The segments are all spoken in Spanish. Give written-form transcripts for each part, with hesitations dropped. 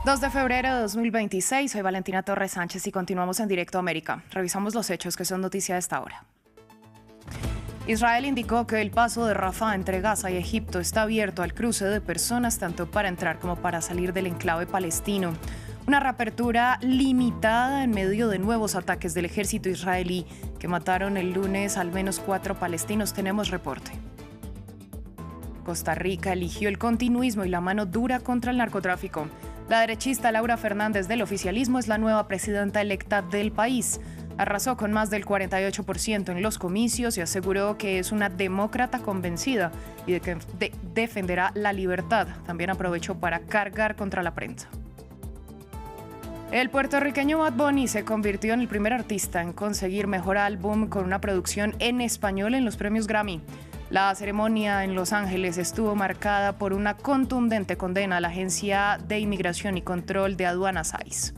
2 de febrero de 2026, soy Valentina Torres Sánchez y continuamos en Directo América. Revisamos los hechos que son noticia a esta hora. Israel indicó que el paso de Rafah entre Gaza y Egipto está abierto al cruce de personas tanto para entrar como para salir del enclave palestino. Una reapertura limitada en medio de nuevos ataques del ejército israelí que mataron el lunes al menos 4 palestinos. Tenemos reporte. Costa Rica eligió el continuismo y la mano dura contra el narcotráfico. La derechista Laura Fernández del oficialismo es la nueva presidenta electa del país. Arrasó con más del 48% en los comicios y aseguró que es una demócrata convencida y de que defenderá la libertad. También aprovechó para cargar contra la prensa. El puertorriqueño Bad Bunny se convirtió en el primer artista en conseguir mejor álbum con una producción en español en los premios Grammy. La ceremonia en Los Ángeles estuvo marcada por una contundente condena a la Agencia de Inmigración y Control de Aduanas ICE.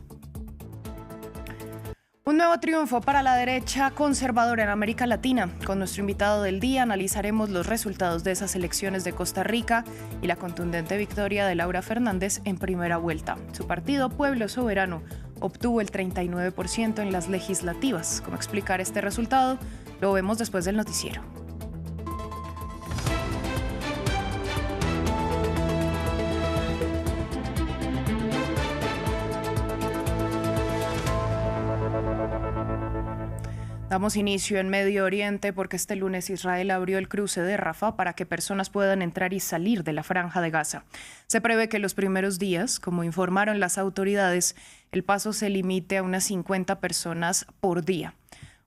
Un nuevo triunfo para la derecha conservadora en América Latina. Con nuestro invitado del día analizaremos los resultados de esas elecciones de Costa Rica y la contundente victoria de Laura Fernández en primera vuelta. Su partido, Pueblo Soberano, obtuvo el 39% en las legislativas. ¿Cómo explicar este resultado? Lo vemos después del noticiero. Damos inicio en Medio Oriente porque este lunes Israel abrió el cruce de Rafah para que personas puedan entrar y salir de la franja de Gaza. Se prevé que los primeros días, como informaron las autoridades, el paso se limite a unas 50 personas por día.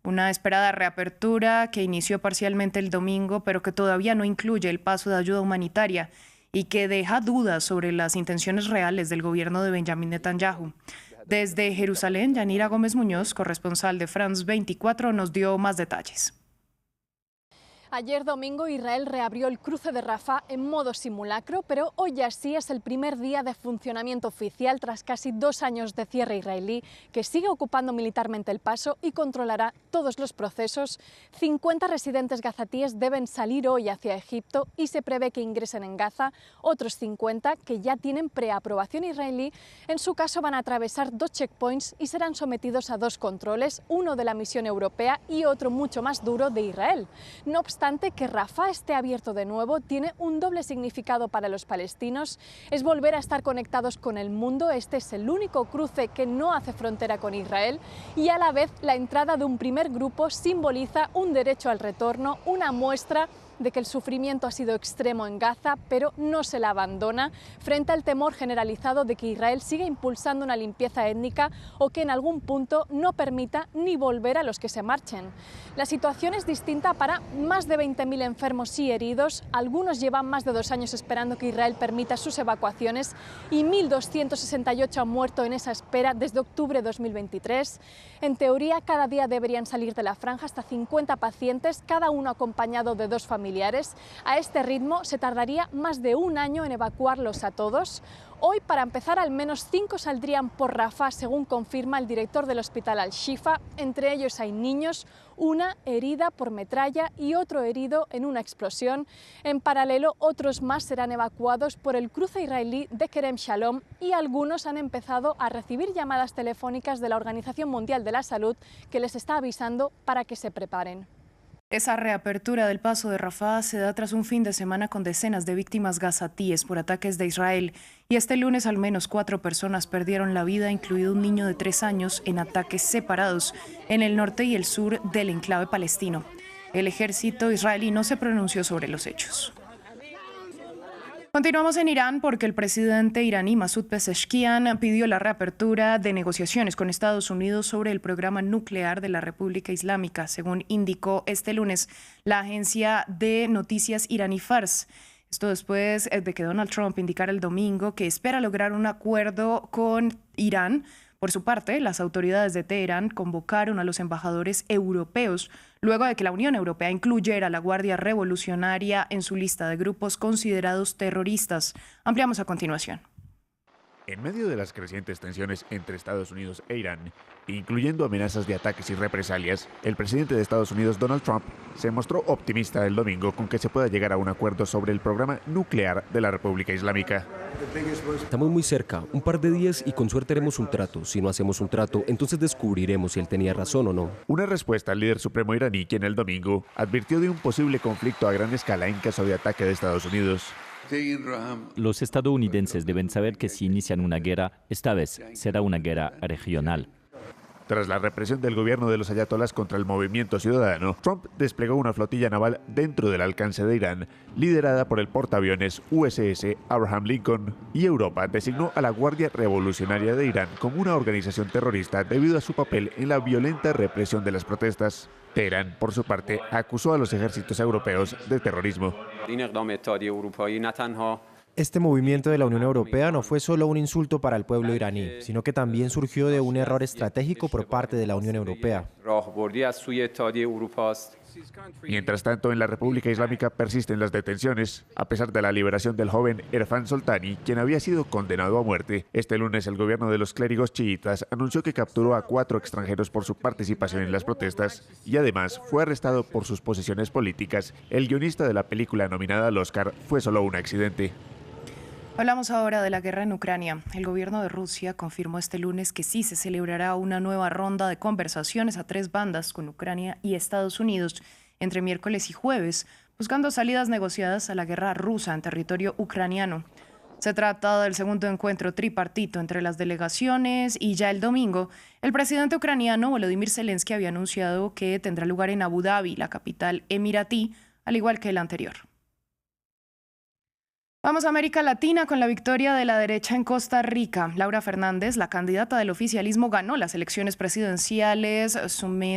Una esperada reapertura que inició parcialmente el domingo, pero que todavía no incluye el paso de ayuda humanitaria y que deja dudas sobre las intenciones reales del gobierno de Benjamín Netanyahu. Desde Jerusalén, Yanira Gómez Muñoz, corresponsal de France 24, nos dio más detalles. Ayer domingo Israel reabrió el cruce de Rafah en modo simulacro, pero hoy ya sí es el primer día de funcionamiento oficial tras casi 2 años de cierre israelí, que sigue ocupando militarmente el paso y controlará todos los procesos. 50 residentes gazatíes deben salir hoy hacia Egipto y se prevé que ingresen en Gaza. Otros 50 que ya tienen preaprobación israelí, en su caso van a atravesar 2 checkpoints y serán sometidos a 2 controles, uno de la misión europea y otro mucho más duro de Israel. No obstante, que Rafah esté abierto de nuevo tiene un doble significado para los palestinos. Es volver a estar conectados con el mundo. Este es el único cruce que no hace frontera con Israel y a la vez la entrada de un primer grupo simboliza un derecho al retorno, una muestra de que el sufrimiento ha sido extremo en Gaza, pero no se la abandona frente al temor generalizado de que Israel siga impulsando una limpieza étnica o que en algún punto no permita ni volver a los que se marchen. La situación es distinta para más de 20.000 enfermos y heridos. Algunos llevan más de 2 años esperando que Israel permita sus evacuaciones y 1.268 han muerto en esa espera desde octubre de 2023. En teoría, cada día deberían salir de la franja hasta 50 pacientes, cada uno acompañado de 2 familiares. A este ritmo se tardaría más de 1 año en evacuarlos a todos. Hoy, para empezar, al menos 5 saldrían por Rafah, según confirma el director del hospital Al-Shifa. Entre ellos hay niños, una herida por metralla y otro herido en una explosión. En paralelo, otros más serán evacuados por el cruce israelí de Kerem Shalom y algunos han empezado a recibir llamadas telefónicas de la Organización Mundial de la Salud que les está avisando para que se preparen. Esa reapertura del paso de Rafah se da tras un fin de semana con decenas de víctimas gazatíes por ataques de Israel. Y este lunes al menos 4 personas perdieron la vida, incluido un niño de 3 años, en ataques separados en el norte y el sur del enclave palestino. El ejército israelí no se pronunció sobre los hechos. Continuamos en Irán porque el presidente iraní Masoud Pezeshkian pidió la reapertura de negociaciones con Estados Unidos sobre el programa nuclear de la República Islámica, según indicó este lunes la agencia de noticias iraní Fars. Esto después de que Donald Trump indicara el domingo que espera lograr un acuerdo con Irán. Por su parte, las autoridades de Teherán convocaron a los embajadores europeos luego de que la Unión Europea incluyera a la Guardia Revolucionaria en su lista de grupos considerados terroristas. Ampliamos a continuación. En medio de las crecientes tensiones entre Estados Unidos e Irán, incluyendo amenazas de ataques y represalias, el presidente de Estados Unidos, Donald Trump, se mostró optimista el domingo con que se pueda llegar a un acuerdo sobre el programa nuclear de la República Islámica. Estamos muy cerca, un par de días y con suerte haremos un trato. Si no hacemos un trato, entonces descubriremos si él tenía razón o no. Una respuesta al líder supremo iraní, quien el domingo advirtió de un posible conflicto a gran escala en caso de ataque de Estados Unidos. Los estadounidenses deben saber que si inician una guerra, esta vez será una guerra regional. Tras la represión del gobierno de los ayatolás contra el movimiento ciudadano, Trump desplegó una flotilla naval dentro del alcance de Irán, liderada por el portaaviones USS Abraham Lincoln, y Europa designó a la Guardia Revolucionaria de Irán como una organización terrorista debido a su papel en la violenta represión de las protestas. Teherán, por su parte, acusó a los ejércitos europeos de terrorismo. Este movimiento de la Unión Europea no fue solo un insulto para el pueblo iraní, sino que también surgió de un error estratégico por parte de la Unión Europea. Mientras tanto, en la República Islámica persisten las detenciones, a pesar de la liberación del joven Erfan Soltani, quien había sido condenado a muerte. Este lunes, el gobierno de los clérigos chiitas anunció que capturó a 4 extranjeros por su participación en las protestas y además fue arrestado por sus posiciones políticas. El guionista de la película nominada al Oscar fue solo un accidente. Hablamos ahora de la guerra en Ucrania. El gobierno de Rusia confirmó este lunes que sí se celebrará una nueva ronda de conversaciones a 3 bandas con Ucrania y Estados Unidos entre miércoles y jueves, buscando salidas negociadas a la guerra rusa en territorio ucraniano. Se trata del segundo encuentro tripartito entre las delegaciones y ya el domingo, el presidente ucraniano Volodymyr Zelensky había anunciado que tendrá lugar en Abu Dhabi, la capital emiratí, al igual que el anterior. Vamos a América Latina con la victoria de la derecha en Costa Rica. Laura Fernández, la candidata del oficialismo, ganó las elecciones presidenciales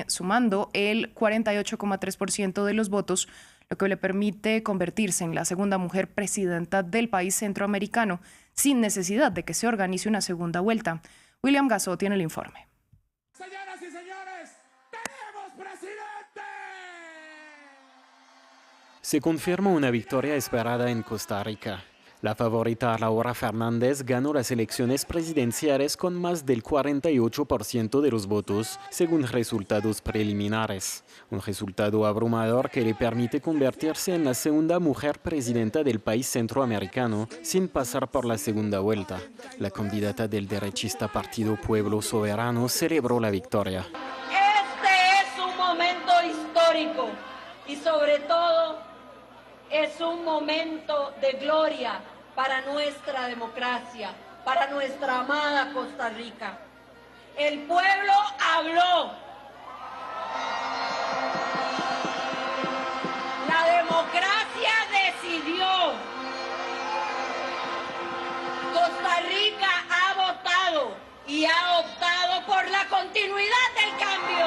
sumando el 48,3% de los votos, lo que le permite convertirse en la segunda mujer presidenta del país centroamericano, sin necesidad de que se organice una segunda vuelta. William Gasso tiene el informe. Señoras y señores, tenemos presidente. Se confirma una victoria esperada en Costa Rica. La favorita Laura Fernández ganó las elecciones presidenciales con más del 48% de los votos, según resultados preliminares. Un resultado abrumador que le permite convertirse en la segunda mujer presidenta del país centroamericano sin pasar por la segunda vuelta. La candidata del derechista Partido Pueblo Soberano celebró la victoria. Este es un momento histórico y sobre todo es un momento de gloria para nuestra democracia, para nuestra amada Costa Rica. El pueblo habló. La democracia decidió. Costa Rica ha votado y ha optado por la continuidad del cambio.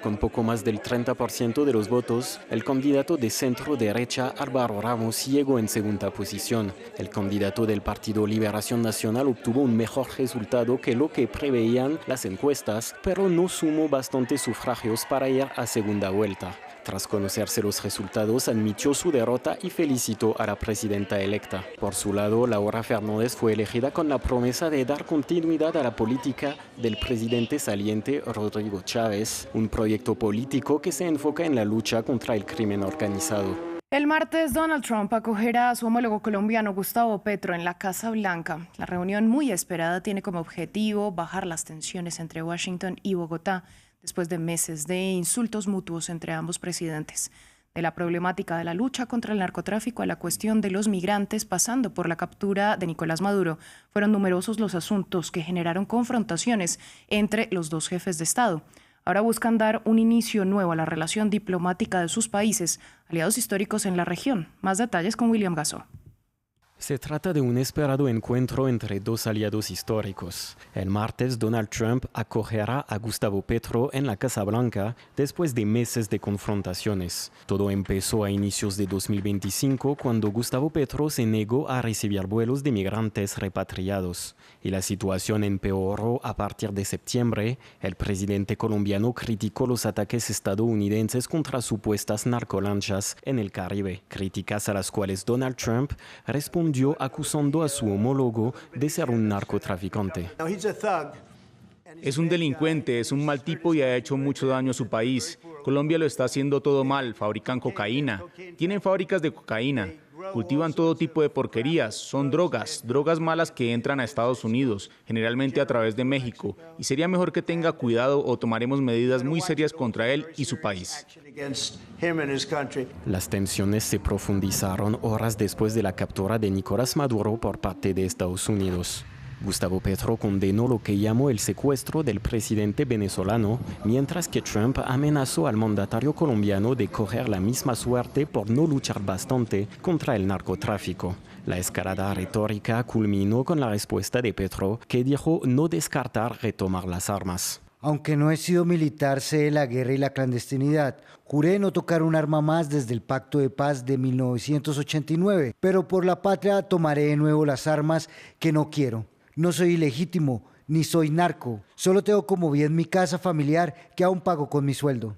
Con poco más del 30% de los votos, el candidato de centro-derecha Álvaro Ramos llegó en segunda posición. El candidato del Partido Liberación Nacional obtuvo un mejor resultado que lo que preveían las encuestas, pero no sumó bastantes sufragios para ir a segunda vuelta. Tras conocerse los resultados, admitió su derrota y felicitó a la presidenta electa. Por su lado, Laura Fernández fue elegida con la promesa de dar continuidad a la política del presidente saliente Rodrigo Chávez, un proyecto político que se enfoca en la lucha contra el crimen organizado. El martes, Donald Trump acogerá a su homólogo colombiano Gustavo Petro en la Casa Blanca. La reunión muy esperada tiene como objetivo bajar las tensiones entre Washington y Bogotá, después de meses de insultos mutuos entre ambos presidentes. De la problemática de la lucha contra el narcotráfico a la cuestión de los migrantes, pasando por la captura de Nicolás Maduro, fueron numerosos los asuntos que generaron confrontaciones entre los dos jefes de Estado. Ahora buscan dar un inicio nuevo a la relación diplomática de sus países, aliados históricos en la región. Más detalles con William Gasso. Se trata de un esperado encuentro entre dos aliados históricos. El martes, Donald Trump acogerá a Gustavo Petro en la Casa Blanca después de meses de confrontaciones. Todo empezó a inicios de 2025 cuando Gustavo Petro se negó a recibir vuelos de migrantes repatriados. Y la situación empeoró a partir de septiembre. El presidente colombiano criticó los ataques estadounidenses contra supuestas narcolanchas en el Caribe, críticas a las cuales Donald Trump respondió respondió acusando a su homólogo de ser un narcotraficante. Es un delincuente, es un mal tipo y ha hecho mucho daño a su país. Colombia lo está haciendo todo mal, fabrican cocaína, tienen fábricas de cocaína, cultivan todo tipo de porquerías, son drogas malas que entran a Estados Unidos, generalmente a través de México, y sería mejor que tenga cuidado o tomaremos medidas muy serias contra él y su país. Las tensiones se profundizaron horas después de la captura de Nicolás Maduro por parte de Estados Unidos. Gustavo Petro condenó lo que llamó el secuestro del presidente venezolano, mientras que Trump amenazó al mandatario colombiano de correr la misma suerte por no luchar bastante contra el narcotráfico. La escalada retórica culminó con la respuesta de Petro, que dijo no descartar retomar las armas. Aunque no he sido militar, sé la guerra y la clandestinidad. Juré no tocar un arma más desde el Pacto de Paz de 1989, pero por la patria tomaré de nuevo las armas que no quiero. No soy ilegítimo, ni soy narco. Solo tengo como bien mi casa familiar que aún pago con mi sueldo.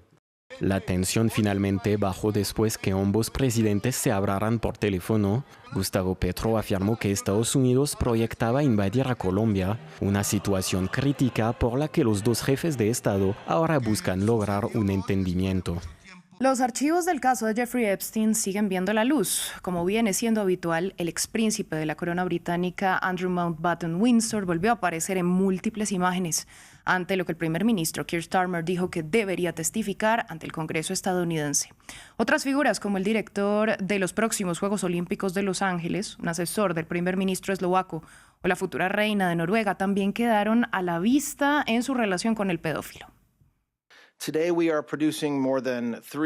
La tensión finalmente bajó después que ambos presidentes se hablaran por teléfono. Gustavo Petro afirmó que Estados Unidos proyectaba invadir a Colombia, una situación crítica por la que los dos jefes de Estado ahora buscan lograr un entendimiento. Los archivos del caso de Jeffrey Epstein siguen viendo la luz. Como viene siendo habitual, el expríncipe de la corona británica Andrew Mountbatten Windsor volvió a aparecer en múltiples imágenes, ante lo que el primer ministro Keir Starmer dijo que debería testificar ante el Congreso estadounidense. Otras figuras como el director de los próximos Juegos Olímpicos de Los Ángeles, un asesor del primer ministro eslovaco, o la futura reina de Noruega también quedaron a la vista en su relación con el pedófilo.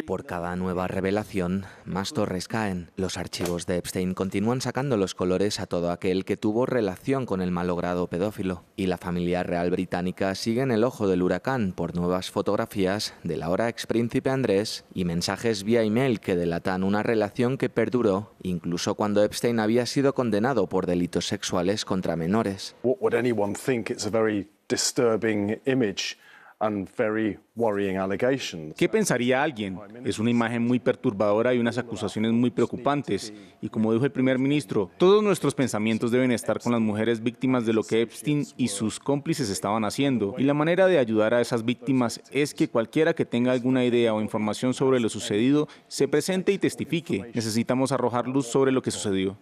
Por cada nueva revelación, más torres caen. Los archivos de Epstein continúan sacando los colores a todo aquel que tuvo relación con el malogrado pedófilo. Y la familia real británica sigue en el ojo del huracán por nuevas fotografías del ahora expríncipe Andrés y mensajes vía email que delatan una relación que perduró incluso cuando Epstein había sido condenado por delitos sexuales contra menores. ¿Qué pensaría alguien? Es una imagen muy perturbadora y unas acusaciones muy preocupantes. Y como dijo el primer ministro, todos nuestros pensamientos deben estar con las mujeres víctimas de lo que Epstein y sus cómplices estaban haciendo. Y la manera de ayudar a esas víctimas es que cualquiera que tenga alguna idea o información sobre lo sucedido se presente y testifique. Necesitamos arrojar luz sobre lo que sucedió.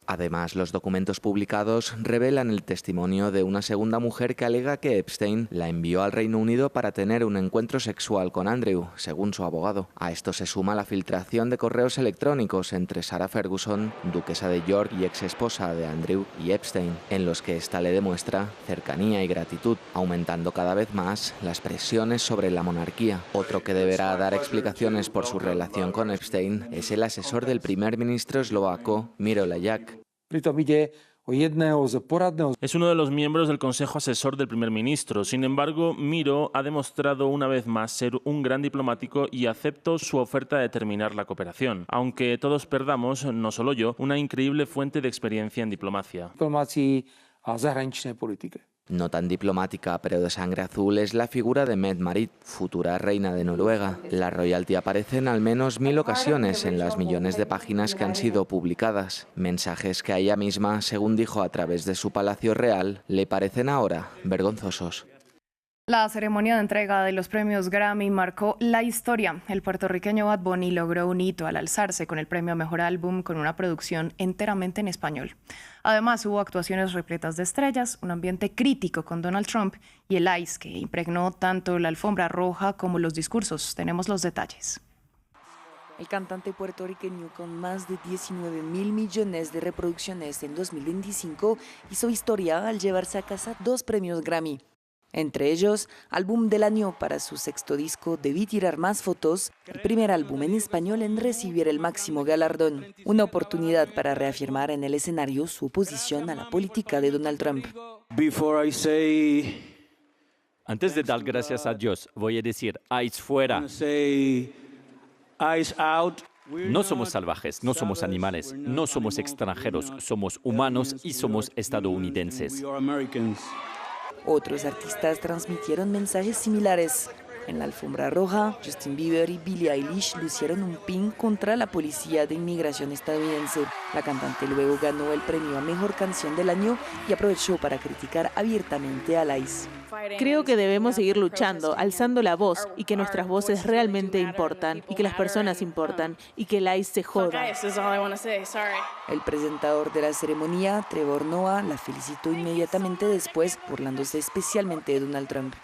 Además, los documentos publicados revelan el testimonio de una segunda mujer que alega que Epstein la envió al Reino Unido para tener un encuentro sexual con Andrew, según su abogado. A esto se suma la filtración de correos electrónicos entre Sarah Ferguson, duquesa de York y exesposa de Andrew, y Epstein, en los que ésta le demuestra cercanía y gratitud, aumentando cada vez más las presiones sobre la monarquía. Otro que deberá dar explicaciones por su relación con Epstein es el asesor del primer ministro eslovaco, Miro Lajčák. Es uno de los miembros del Consejo Asesor del primer ministro. Sin embargo, Miro ha demostrado una vez más ser un gran diplomático y acepto su oferta de terminar la cooperación. Aunque todos perdamos, no solo yo, una increíble fuente de experiencia en diplomacia. No tan diplomática, pero de sangre azul, es la figura de Mette-Marit, futura reina de Noruega. La royalty aparece en al menos 1000 ocasiones en las millones de páginas que han sido publicadas. Mensajes que a ella misma, según dijo a través de su palacio real, le parecen ahora vergonzosos. La ceremonia de entrega de los premios Grammy marcó la historia. El puertorriqueño Bad Bunny logró un hito al alzarse con el premio a Mejor Álbum con una producción enteramente en español. Además, hubo actuaciones repletas de estrellas, un ambiente crítico con Donald Trump y el ice que impregnó tanto la alfombra roja como los discursos. Tenemos los detalles. El cantante puertorriqueño, con más de 19.000 millones de reproducciones en 2025, hizo historia al llevarse a casa 2 premios Grammy. Entre ellos, Álbum del Año para su 6º disco Debí tirar más fotos, el primer álbum en español en recibir el máximo galardón. Una oportunidad para reafirmar en el escenario su oposición a la política de Donald Trump. Antes de dar gracias a Dios, voy a decir, ICE fuera. No somos salvajes, no somos animales, no somos extranjeros, somos humanos y somos estadounidenses. Otros artistas transmitieron mensajes similares. En la alfombra roja, Justin Bieber y Billie Eilish lucieron un pin contra la policía de inmigración estadounidense. La cantante luego ganó el premio a Mejor Canción del Año y aprovechó para criticar abiertamente a ICE. Creo que debemos seguir luchando, alzando la voz y que nuestras voces realmente importan y que las personas importan y que el ICE se joda. El presentador de la ceremonia, Trevor Noah, la felicitó inmediatamente después, burlándose especialmente de Donald Trump.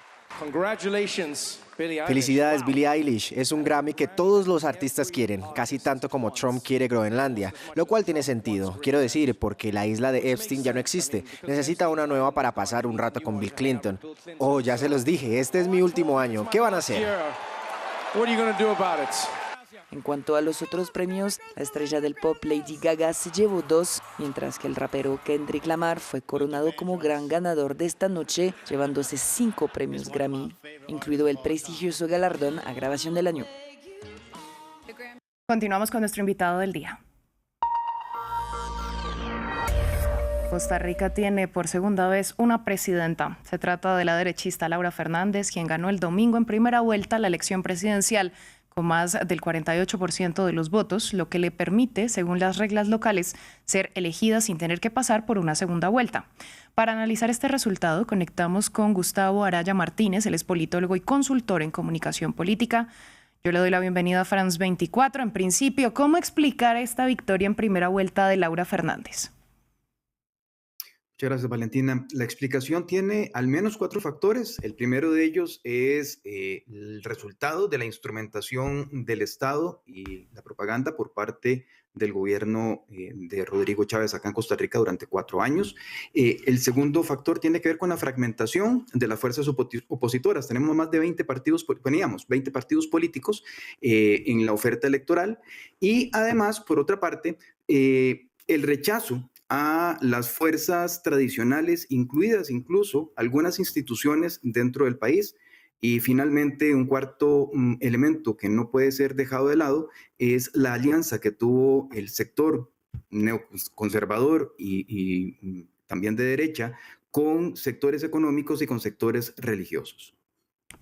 Felicidades, Billie Eilish. Es un Grammy que todos los artistas quieren, casi tanto como Trump quiere Groenlandia, lo cual tiene sentido. Quiero decir, porque la isla de Epstein ya no existe. Necesita una nueva para pasar un rato con Bill Clinton. Oh, ya se los dije, este es mi último año. ¿Qué van a hacer? En cuanto a los otros premios, la estrella del pop Lady Gaga se llevó 2, mientras que el rapero Kendrick Lamar fue coronado como gran ganador de esta noche, llevándose 5 premios Grammy, incluido el prestigioso galardón a Grabación del Año. Continuamos con nuestro invitado del día. Costa Rica tiene por segunda vez una presidenta. Se trata de la derechista Laura Fernández, quien ganó el domingo en primera vuelta la elección presidencial con más del 48% de los votos, lo que le permite, según las reglas locales, ser elegida sin tener que pasar por una segunda vuelta. Para analizar este resultado, conectamos con Gustavo Araya Martínez, él es politólogo y consultor en comunicación política. Yo le doy la bienvenida a France 24. En principio, ¿cómo explicar esta victoria en primera vuelta de Laura Fernández? Muchas gracias, Valentina. La explicación tiene al menos 4 factores. El primero de ellos es el resultado de la instrumentación del Estado y la propaganda por parte del gobierno de Rodrigo Chávez acá en Costa Rica durante 4 años. El segundo factor tiene que ver con la fragmentación de las fuerzas opositoras. Tenemos más de 20 partidos, teníamos 20 partidos políticos en la oferta electoral y además, por otra parte, el rechazo a las fuerzas tradicionales, incluidas incluso algunas instituciones dentro del país. Y finalmente, un cuarto elemento que no puede ser dejado de lado es la alianza que tuvo el sector neoconservador y también de derecha con sectores económicos y con sectores religiosos.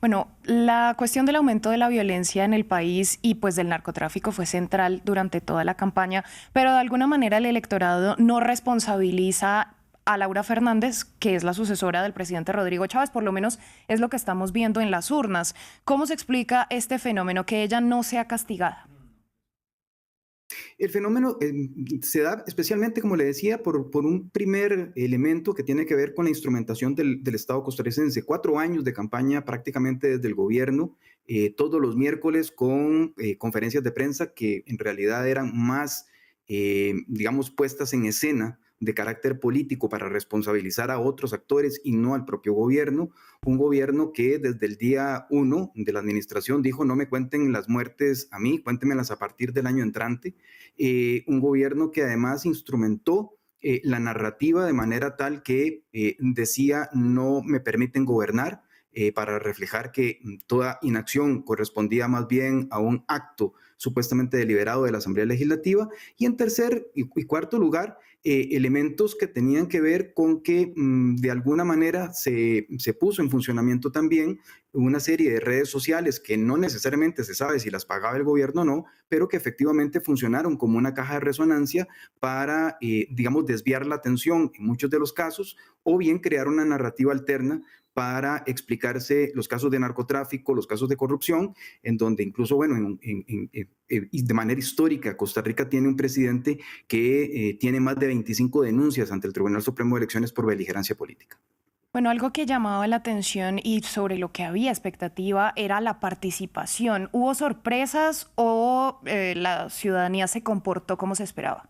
Bueno, la cuestión del aumento de la violencia en el país y pues del narcotráfico fue central durante toda la campaña, pero de alguna manera el electorado no responsabiliza a Laura Fernández, que es la sucesora del presidente Rodrigo Chávez, por lo menos es lo que estamos viendo en las urnas. ¿Cómo se explica este fenómeno, que ella no sea castigada? El fenómeno se da especialmente, como le decía, por un primer elemento que tiene que ver con la instrumentación del Estado costarricense. 4 años de campaña prácticamente desde el gobierno, todos los miércoles con conferencias de prensa que en realidad eran más, digamos, puestas en escena de carácter político para responsabilizar a otros actores y no al propio gobierno. Un gobierno que desde el día 1 de la administración dijo: no me cuenten las muertes a mí, cuéntemelas a partir del año entrante. Un gobierno que además instrumentó la narrativa de manera tal que decía: no me permiten gobernar, para reflejar que toda inacción correspondía más bien a un acto supuestamente deliberado de la Asamblea Legislativa. Y en tercer y cuarto lugar, elementos que tenían que ver con que de alguna manera se puso en funcionamiento también una serie de redes sociales que no necesariamente se sabe si las pagaba el gobierno o no, pero que efectivamente funcionaron como una caja de resonancia para, digamos, desviar la atención en muchos de los casos, o bien crear una narrativa alterna para explicarse los casos de narcotráfico, los casos de corrupción, en donde incluso, bueno, de manera histórica, Costa Rica tiene un presidente que tiene más de 25 denuncias ante el Tribunal Supremo de Elecciones por beligerancia política. Bueno, algo que llamaba la atención y sobre lo que había expectativa era la participación. ¿Hubo sorpresas o la ciudadanía se comportó como se esperaba?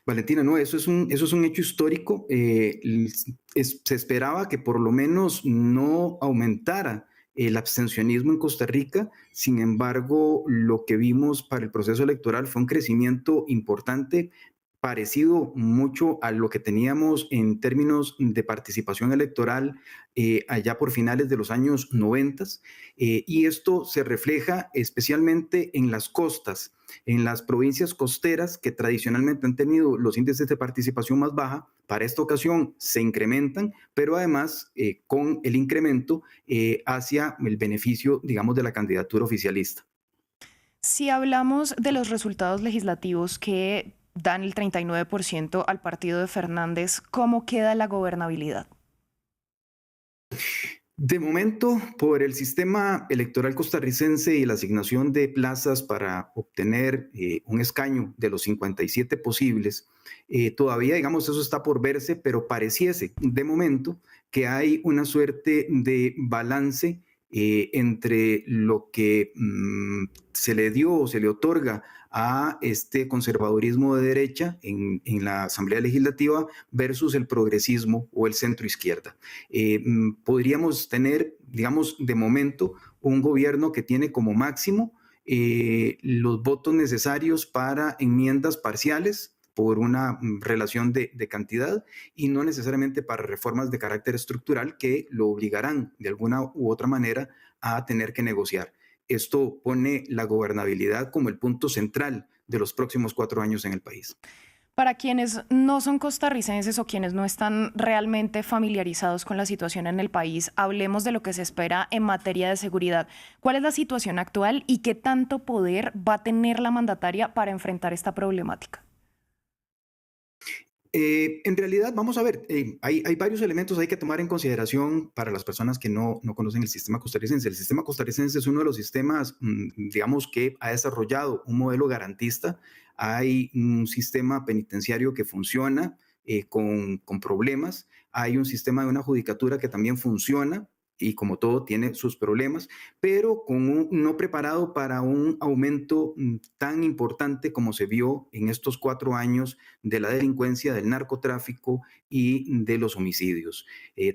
Valentina, no, eso es un hecho histórico. Se esperaba que por lo menos no aumentara el abstencionismo en Costa Rica. Sin embargo, lo que vimos para el proceso electoral fue un crecimiento importante, parecido mucho a lo que teníamos en términos de participación electoral allá por finales de los años 90. Y esto se refleja especialmente en las costas. En las provincias costeras, que tradicionalmente han tenido los índices de participación más baja, para esta ocasión se incrementan, pero además con el incremento hacia el beneficio, digamos, de la candidatura oficialista. Si hablamos de los resultados legislativos que dan el 39% al partido de Fernández, ¿cómo queda la gobernabilidad? De momento, por el sistema electoral costarricense y la asignación de plazas para obtener un escaño de los 57 posibles, todavía, digamos, eso está por verse, pero pareciese de momento que hay una suerte de balance entre lo que se le dio o se le otorga a este conservadurismo de derecha en la Asamblea Legislativa versus el progresismo o el centro izquierda. Podríamos tener, digamos, de momento, un gobierno que tiene como máximo los votos necesarios para enmiendas parciales por una relación de cantidad y no necesariamente para reformas de carácter estructural que lo obligarán de alguna u otra manera a tener que negociar. Esto pone la gobernabilidad como el punto central de los próximos 4 años en el país. Para quienes no son costarricenses o quienes no están realmente familiarizados con la situación en el país, hablemos de lo que se espera en materia de seguridad. ¿Cuál es la situación actual y qué tanto poder va a tener la mandataria para enfrentar esta problemática? En realidad, vamos a ver, hay varios elementos hay que tomar en consideración para las personas que no conocen el sistema costarricense. El sistema costarricense es uno de los sistemas, digamos, que ha desarrollado un modelo garantista. Hay un sistema penitenciario que funciona con problemas. Hay un sistema de una judicatura que también funciona y como todo tiene sus problemas, pero no preparado para un aumento tan importante como se vio en estos 4 años de la delincuencia, del narcotráfico y de los homicidios.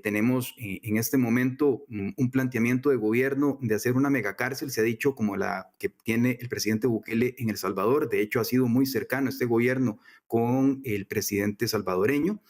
Tenemos en este momento un planteamiento de gobierno de hacer una megacárcel, se ha dicho, como la que tiene el presidente Bukele en El Salvador. De hecho, ha sido muy cercano este gobierno con el presidente salvadoreño.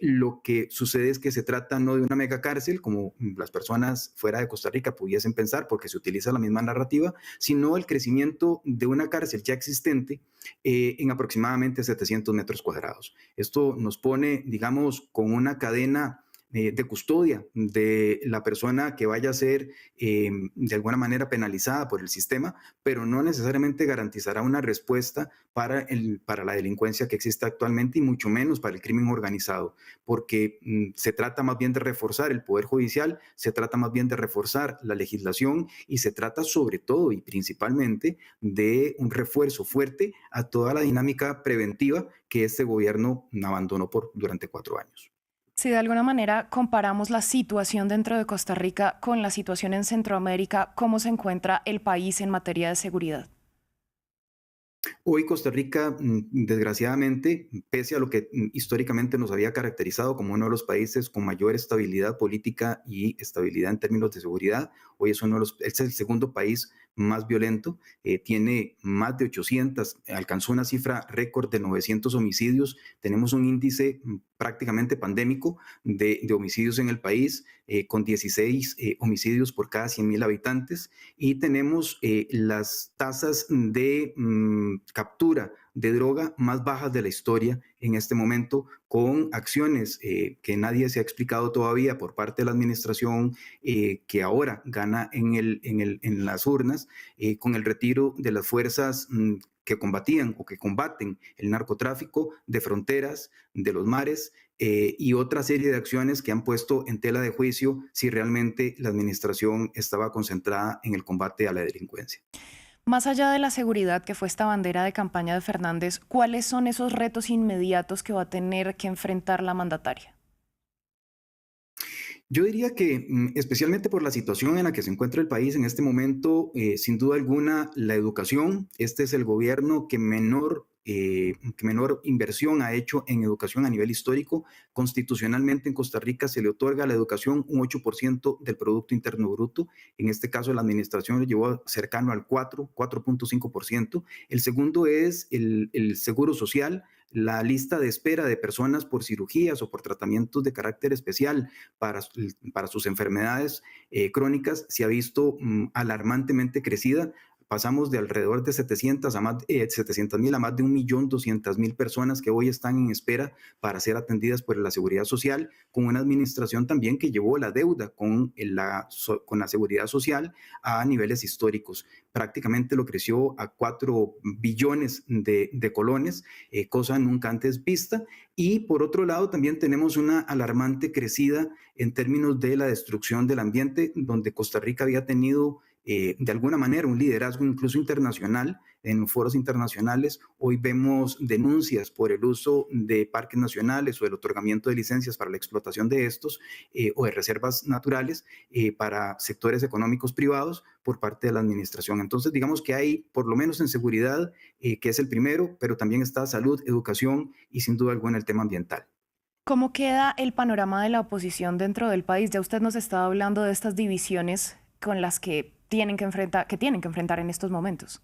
Lo que sucede es que se trata no de una megacárcel, como las personas fuera de Costa Rica pudiesen pensar, porque se utiliza la misma narrativa, sino el crecimiento de una cárcel ya existente en aproximadamente 700 metros cuadrados. Esto nos pone, digamos, con una cadena de custodia de la persona que vaya a ser de alguna manera penalizada por el sistema, pero no necesariamente garantizará una respuesta para la delincuencia que existe actualmente y mucho menos para el crimen organizado, porque se trata más bien de reforzar el Poder Judicial, se trata más bien de reforzar la legislación y se trata sobre todo y principalmente de un refuerzo fuerte a toda la dinámica preventiva que este gobierno abandonó durante 4 años. Si de alguna manera comparamos la situación dentro de Costa Rica con la situación en Centroamérica, ¿cómo se encuentra el país en materia de seguridad? Hoy Costa Rica, desgraciadamente, pese a lo que históricamente nos había caracterizado como uno de los países con mayor estabilidad política y estabilidad en términos de seguridad, hoy es el segundo país más violento, tiene más de 800, alcanzó una cifra récord de 900 homicidios, tenemos un índice prácticamente pandémico de homicidios en el país, con 16 homicidios por cada 100,000 habitantes, y tenemos las tasas de captura de droga más bajas de la historia en este momento, con acciones que nadie se ha explicado todavía por parte de la administración que ahora gana en las urnas, con el retiro de las fuerzas que combatían o que combaten el narcotráfico de fronteras, de los mares, y otra serie de acciones que han puesto en tela de juicio si realmente la administración estaba concentrada en el combate a la delincuencia. Más allá de la seguridad, que fue esta bandera de campaña de Fernández, ¿cuáles son esos retos inmediatos que va a tener que enfrentar la mandataria? Yo diría que, especialmente por la situación en la que se encuentra el país en este momento, sin duda alguna, la educación. Este es el gobierno que menor inversión ha hecho en educación a nivel histórico. Constitucionalmente en Costa Rica se le otorga a la educación un 8% del Producto Interno Bruto. En este caso la administración lo llevó cercano al 4.5%. El segundo es el seguro social. La lista de espera de personas por cirugías o por tratamientos de carácter especial para sus enfermedades crónicas se ha visto alarmantemente crecida. pasamos de alrededor de 700.000 a más de 1.200.000 personas que hoy están en espera para ser atendidas por la Seguridad Social, con una administración también que llevó la deuda con la Seguridad Social a niveles históricos. Prácticamente lo creció a 4 billones de colones, cosa nunca antes vista. Y por otro lado, también tenemos una alarmante crecida en términos de la destrucción del ambiente, donde Costa Rica había tenido de alguna manera un liderazgo incluso internacional en foros internacionales. Hoy vemos denuncias por el uso de parques nacionales o el otorgamiento de licencias para la explotación de estos o de reservas naturales para sectores económicos privados por parte de la administración. Entonces, digamos que hay, por lo menos en seguridad, que es el primero, pero también está salud, educación y sin duda alguna el tema ambiental. ¿Cómo queda el panorama de la oposición dentro del país? Ya usted nos estaba hablando de estas divisiones con las que tienen que enfrentar en estos momentos.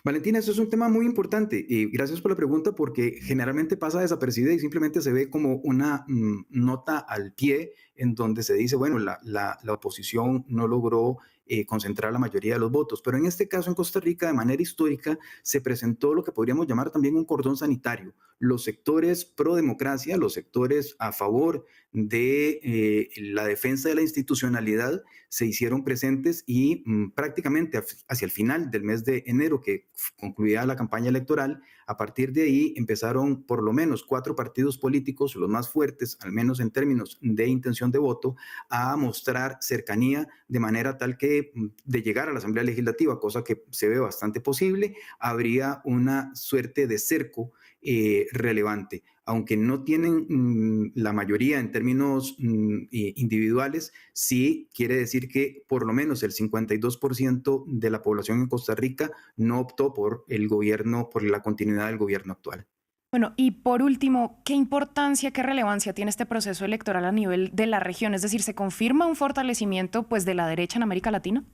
Valentina, eso es un tema muy importante y gracias por la pregunta, porque generalmente pasa desapercibida y simplemente se ve como una nota al pie en donde se dice, bueno, la oposición no logró concentrar la mayoría de los votos, pero en este caso en Costa Rica, de manera histórica, se presentó lo que podríamos llamar también un cordón sanitario. Los sectores pro democracia, los sectores a favor de la defensa de la institucionalidad se hicieron presentes y prácticamente hacia el final del mes de enero, que concluía la campaña electoral, a partir de ahí empezaron por lo menos 4 partidos políticos, los más fuertes, al menos en términos de intención de voto, a mostrar cercanía de manera tal que de llegar a la Asamblea Legislativa, cosa que se ve bastante posible, habría una suerte de cerco relevante. Aunque no tienen la mayoría en términos individuales, sí quiere decir que por lo menos el 52% de la población en Costa Rica no optó por el gobierno, por la continuidad del gobierno actual. Bueno, y por último, ¿qué importancia, qué relevancia tiene este proceso electoral a nivel de la región? Es decir, ¿se confirma un fortalecimiento pues, de la derecha en América Latina?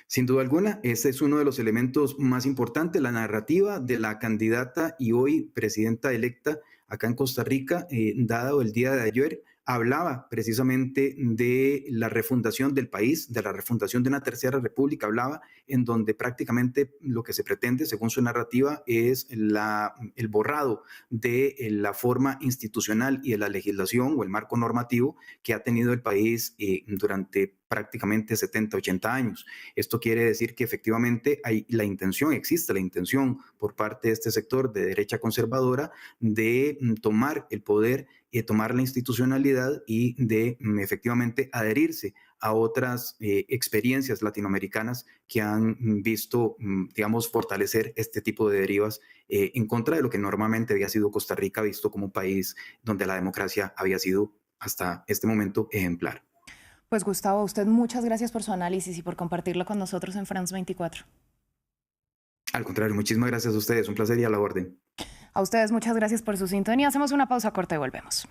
Sin duda alguna, ese es uno de los elementos más importantes, la narrativa de la candidata y hoy presidenta electa acá en Costa Rica, dado el día de ayer, hablaba precisamente de la refundación del país, de la refundación de una tercera república, hablaba en donde prácticamente lo que se pretende, según su narrativa, es el borrado de la forma institucional y de la legislación o el marco normativo que ha tenido el país durante prácticamente 70, 80 años. Esto quiere decir que efectivamente existe la intención por parte de este sector de derecha conservadora de tomar el poder, tomar la institucionalidad y de efectivamente adherirse a otras experiencias latinoamericanas que han visto, digamos, fortalecer este tipo de derivas en contra de lo que normalmente había sido Costa Rica, visto como un país donde la democracia había sido hasta este momento ejemplar. Pues Gustavo, a usted muchas gracias por su análisis y por compartirlo con nosotros en France 24. Al contrario, muchísimas gracias a ustedes, un placer y a la orden. A ustedes muchas gracias por su sintonía. Hacemos una pausa corta y volvemos.